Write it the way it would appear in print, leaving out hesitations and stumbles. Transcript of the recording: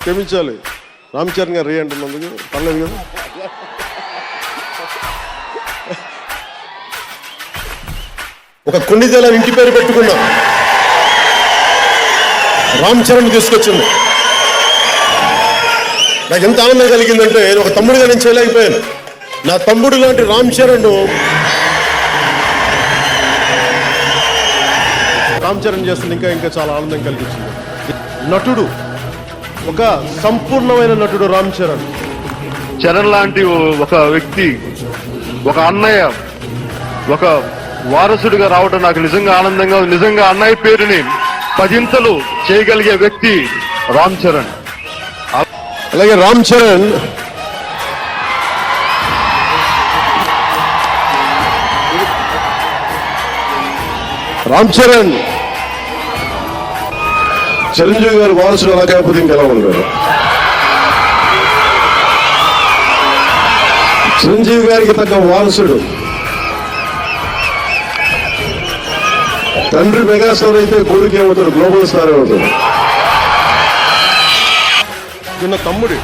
క్షమించాలి. రామ్ చరణ్ గారు రే అంటున్నందుకు పర్లేదు కదా. ఒక కొండిదేల ఇంటి పేరు పెట్టుకున్నా రామ్ చరణ్ తీసుకొచ్చింది. నాకు ఎంత ఆనందం కలిగిందంటే ఒక తమ్ముడిగా నేను చేయలేకపోయాను. నా తమ్ముడు లాంటి రామ్ చరణ్ చేస్తుంది ఇంకా చాలా ఆనందం కలిగించింది. నటుడు, ఒక సంపూర్ణమైన నటుడు రామ్ చరణ్. చరణ్ లాంటి ఒక వ్యక్తి, ఒక అన్నయ్య, ఒక వారసుడిగా రావడం నాకు నిజంగా ఆనందంగా ఉంది. నిజంగా అన్నయ్య పేరుని 10 ఇంతలు చేయగలిగే వ్యక్తి రామ్ చరణ్. అలాగే రామ్ చరణ్ చిరంజీవి గారి వారసుడు అలా కాకపోతే ఇంకెలా ఉంటారు. చిరంజీవి గారికి తగ్గ వారసుడు. తండ్రి మెగాస్టార్ అయితే కొడుకు ఏమవుతాడు, గ్లోబల్ స్టార్ అవుతాడు. చిన్న తమ్ముడు